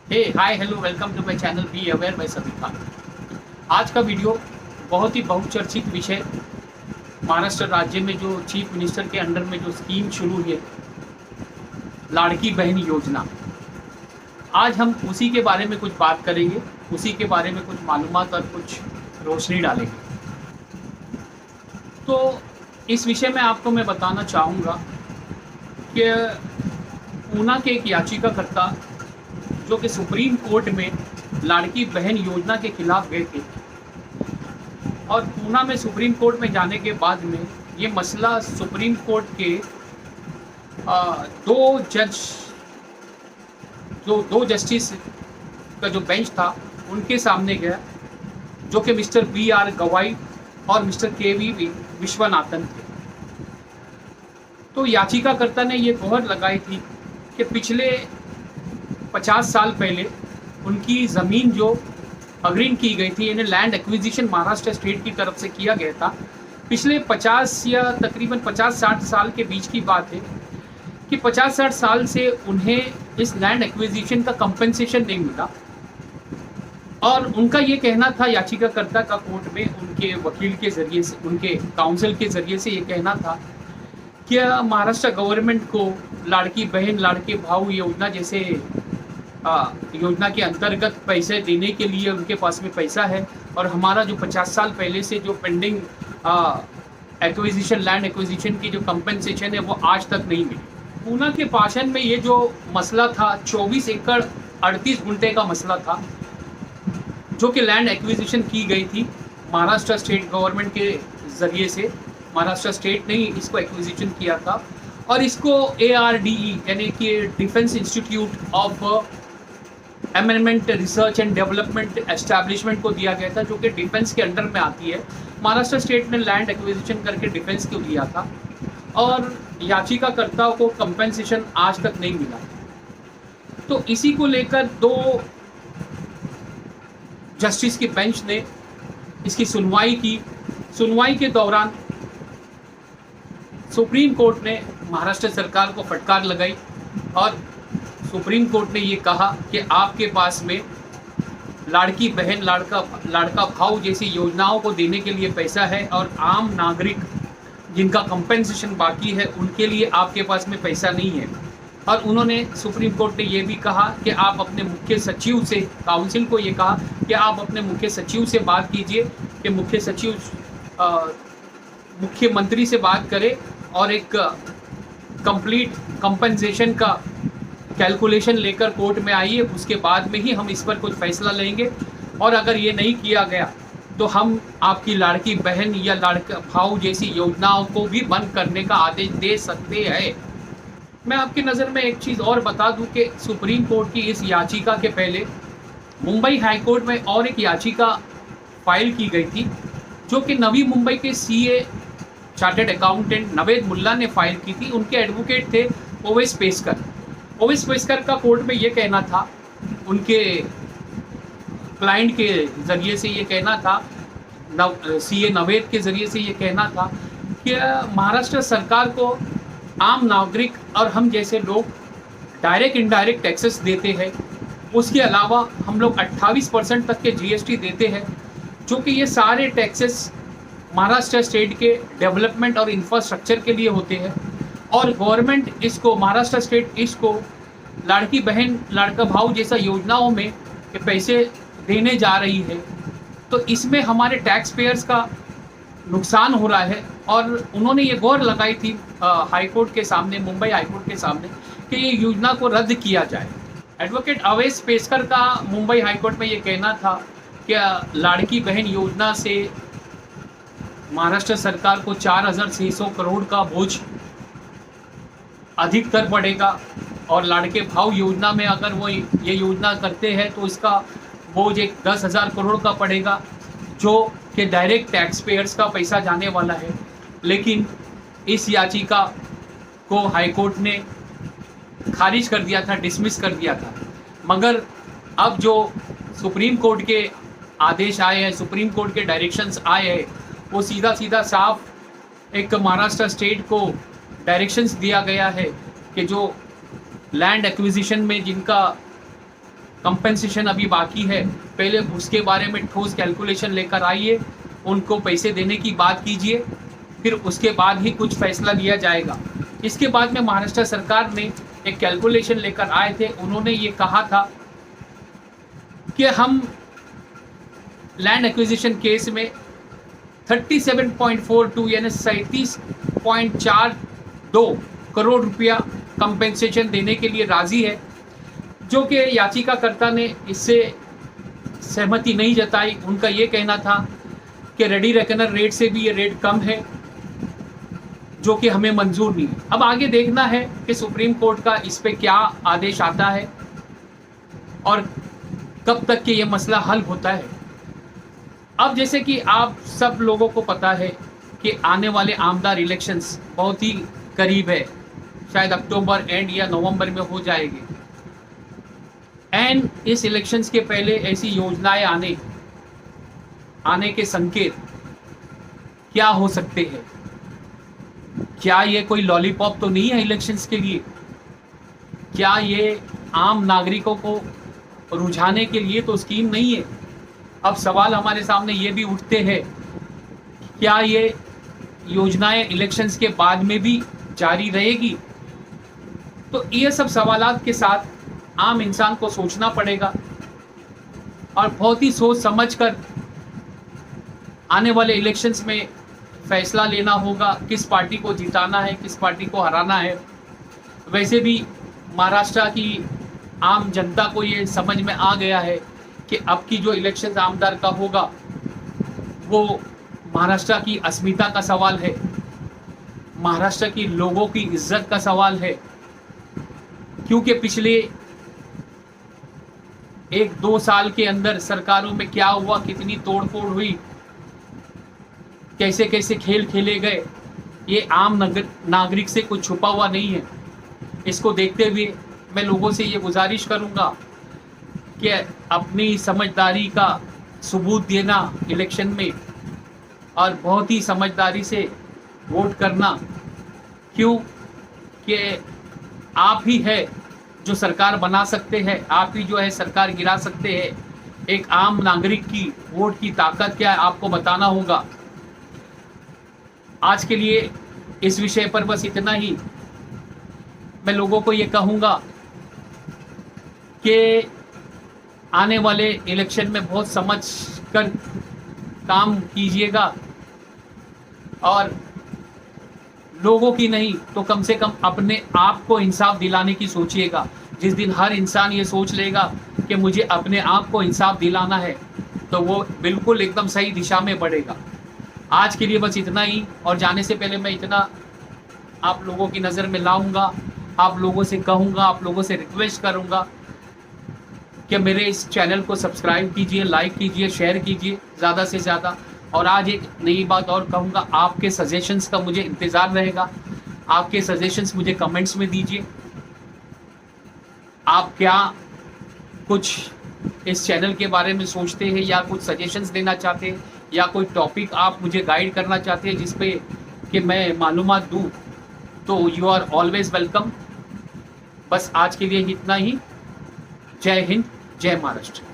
Hey hi hello welcome to my channel be aware by Sabhi Khan. आज का video बहुत ही बहुचर्चित विषय, महाराष्ट्र राज्य में जो चीफ मिनिस्टर के अंडर में जो स्कीम शुरू है, लाड़की बहन योजना। आज हम उसी के बारे में कुछ बात करेंगे, उसी के बारे में कुछ मालूमात और कुछ रोशनी डालेंगे। तो इस विषय में आपको मैं बताना चाहूँगा कि पूना के एक याचिकाकर्ता जो कि सुप्रीम कोर्ट में लाड़की बहन योजना के खिलाफ गए थे, और पूना में सुप्रीम कोर्ट में जाने के बाद में ये मसला सुप्रीम कोर्ट के दो जज जो दो जस्टिस का जो बेंच था उनके सामने गया, जो कि मिस्टर B.R. गवाई और मिस्टर K.V. विश्वनाथन थे। तो याचिकाकर्ता ने ये गुहार लगाई थी कि पिछले 50 साल पहले उनकी ज़मीन जो अग्रीन की गई थी, इन्हें लैंड एक्विजिशन महाराष्ट्र स्टेट की तरफ से किया गया था। पिछले 50 या तकरीबन 50-60 साल के बीच की बात है कि 50-60 साल से उन्हें इस लैंड एक्विजिशन का कंपनसेशन नहीं मिला, और उनका ये कहना था याचिकाकर्ता का कोर्ट में उनके वकील के ज़रिए से, उनके काउंसिल के ज़रिए से ये कहना था कि महाराष्ट्र गवर्नमेंट को लाड़की बहन लाड़के भाऊ योजना जैसे योजना के अंतर्गत पैसे देने के लिए उनके पास में पैसा है, और हमारा जो 50 साल पहले से जो पेंडिंग एक्विजिशन लैंड एक्विजिशन की जो कंपनसेशन है वो आज तक नहीं मिली। पूना के पाषण में ये जो मसला था 24 एकड़ 38 गुंठे का मसला था, जो कि लैंड एक्विजिशन की गई थी महाराष्ट्र स्टेट गवर्नमेंट के ज़रिए से। महाराष्ट्र स्टेट ने ही इसको एक्विजिशन किया था, और इसको ARDE यानी कि defence institute of amendment research and development establishment को दिया गया था, जो कि डिफेंस के अंडर में आती है। महाराष्ट्र स्टेट ने लैंड एक्विजिशन करके डिफेंस को दिया था, और याचिकाकर्ताओं को कंपनसेशन आज तक नहीं मिला। तो इसी को लेकर दो जस्टिस की बेंच ने इसकी सुनवाई की। सुनवाई के दौरान सुप्रीम कोर्ट ने महाराष्ट्र सरकार को फटकार लगाई, और सुप्रीम कोर्ट ने ये कहा कि आपके पास में लाड़की बहन लाड़का भाव जैसी योजनाओं को देने के लिए पैसा है, और आम नागरिक जिनका कंपनसेशन बाकी है उनके लिए आपके पास में पैसा नहीं है। और उन्होंने मुख्य कोर्ट ने ये भी कहा कि आप अपने मुख्य सचिव से, काउंसिल को ये कहा कि आप अपने मुख्य सचिव से बात कीजिए, कि मुख्य सचिव मुख्यमंत्री से बात करे और एक कंप्लीट कंपनसेशन का कैलकुलेशन लेकर कोर्ट में आइए, उसके बाद में ही हम इस पर कुछ फैसला लेंगे। और अगर ये नहीं किया गया तो हम आपकी लाड़की बहन या लाड़का भाऊ जैसी योजनाओं को भी बंद करने का आदेश दे सकते हैं। मैं आपकी नज़र में एक चीज़ और बता दूं कि सुप्रीम कोर्ट की इस याचिका के पहले मुंबई हाई कोर्ट में और एक याचिका फाइल की गई थी, जो कि नवी मुंबई के CA चार्टर्ड अकाउंटेंट नवेद मुल्ला ने फाइल की थी। उनके एडवोकेट थे ओवैस पेस्कर। ओवैस पेस्कर का कोर्ट में ये कहना था, उनके क्लाइंट के ज़रिए से ये कहना था, CA नवेद के ज़रिए से ये कहना था कि महाराष्ट्र सरकार को आम नागरिक और हम जैसे लोग डायरेक्ट इनडायरेक्ट टैक्सेस देते हैं, उसके अलावा हम लोग 28% तक के GST देते हैं, जो कि ये सारे टैक्सेस महाराष्ट्र स्टेट के डेवलपमेंट और इंफ्रास्ट्रक्चर के लिए होते हैं, और गवर्नमेंट इसको, महाराष्ट्र स्टेट इसको लाड़की बहन लाड़का भाऊ जैसा योजनाओं में ये पैसे देने जा रही है। तो इसमें हमारे टैक्स पेयर्स का नुकसान हो रहा है, और उन्होंने ये गौर लगाई थी हाई कोर्ट के सामने, मुंबई हाई कोर्ट के सामने, कि ये योजना को रद्द किया जाए। एडवोकेट ओवैस पेस्कर का मुंबई हाई कोर्ट में ये कहना था कि लाड़की बहन योजना से महाराष्ट्र सरकार को 4,600 करोड़ का बोझ अधिकतर पड़ेगा, और लाड़के भाव योजना में अगर वो ये योजना करते हैं तो इसका बोझ एक 10,000 करोड़ का पड़ेगा, जो कि डायरेक्ट टैक्स पेयर्स का पैसा जाने वाला है। लेकिन इस याचिका को हाई कोर्ट ने खारिज कर दिया था, डिसमिस कर दिया था। मगर अब जो सुप्रीम कोर्ट के आदेश आए हैं, सुप्रीम कोर्ट के डायरेक्शंस आए हैं, वो सीधा सीधा साफ एक महाराष्ट्र स्टेट को डायरेक्शंस दिया गया है कि जो लैंड एक्विजिशन में जिनका कंपेंसेशन अभी बाकी है, पहले उसके बारे में ठोस कैलकुलेशन लेकर आइए, उनको पैसे देने की बात कीजिए, फिर उसके बाद ही कुछ फैसला लिया जाएगा। इसके बाद में महाराष्ट्र सरकार ने एक कैलकुलेशन लेकर आए थे। उन्होंने ये कहा था कि हम लैंड एक्विजिशन केस में 37.42 यानी 37.42 करोड़ रुपया कंपेंसेशन देने के लिए राजी है, जो कि याचिकाकर्ता ने इससे सहमति नहीं जताई। उनका ये कहना था कि रेडी रेकनर रेट से भी ये रेट कम है, जो कि हमें मंजूर नहीं। अब आगे देखना है कि सुप्रीम कोर्ट का इस पे क्या आदेश आता है और कब तक के ये मसला हल होता है। अब जैसे कि आप सब लोगों को पता है कि आने वाले आमदार इलेक्शंस बहुत ही करीब है, शायद अक्टूबर एंड या नवंबर में हो जाएंगे। एंड इस इलेक्शंस के पहले ऐसी योजनाएं आने के संकेत क्या हो सकते हैं? क्या ये कोई लॉलीपॉप तो नहीं है इलेक्शंस के लिए? क्या ये आम नागरिकों को रुझाने के लिए तो स्कीम नहीं है? अब सवाल हमारे सामने ये भी उठते हैं, क्या ये योजनाएं इलेक्शंस के बाद में भी जारी रहेगी? तो ये सब सवालात के साथ आम इंसान को सोचना पड़ेगा और बहुत ही सोच समझ कर आने वाले इलेक्शंस में फैसला लेना होगा, किस पार्टी को जिताना है, किस पार्टी को हराना है। वैसे भी महाराष्ट्र की आम जनता को ये समझ में आ गया है कि अब की जो इलेक्शन आमदार का होगा वो महाराष्ट्र की अस्मिता का सवाल है, महाराष्ट्र की लोगों की इज्जत का सवाल है। क्योंकि पिछले 1-2 साल के अंदर सरकारों में क्या हुआ, कितनी तोड़फोड़ हुई, कैसे कैसे खेल खेले गए, ये आम नागरिक से कुछ छुपा हुआ नहीं है। इसको देखते हुए मैं लोगों से ये गुजारिश करूंगा कि अपनी समझदारी का सबूत देना इलेक्शन में और बहुत ही समझदारी से वोट करना, क्यों कि आप ही है जो सरकार बना सकते हैं, आप ही जो है सरकार गिरा सकते हैं। एक आम नागरिक की वोट की ताकत क्या है आपको बताना होगा। आज के लिए इस विषय पर बस इतना ही। मैं लोगों को ये कहूँगा कि आने वाले इलेक्शन में बहुत समझ कर काम कीजिएगा और लोगों की नहीं तो कम से कम अपने आप को इंसाफ दिलाने की सोचिएगा। जिस दिन हर इंसान ये सोच लेगा कि मुझे अपने आप को इंसाफ दिलाना है तो वो बिल्कुल एकदम सही दिशा में बढ़ेगा। आज के लिए बस इतना ही, और जाने से पहले मैं इतना आप लोगों की नज़र में लाऊंगा, आप लोगों से कहूँगा, आप लोगों से रिक्वेस्ट करूँगा कि मेरे इस चैनल को सब्सक्राइब कीजिए, लाइक कीजिए, शेयर कीजिए ज़्यादा से ज़्यादा। और आज एक नई बात और कहूँगा, आपके सजेशंस का मुझे इंतज़ार रहेगा। आपके सजेशंस मुझे कमेंट्स में दीजिए। आप क्या कुछ इस चैनल के बारे में सोचते हैं या कुछ सजेशंस देना चाहते हैं या कोई टॉपिक आप मुझे गाइड करना चाहते हैं जिस पे कि मैं मालूमात दूँ, तो यू आर ऑलवेज वेलकम। बस आज के लिए इतना ही। जय हिंद, जय महाराष्ट्र।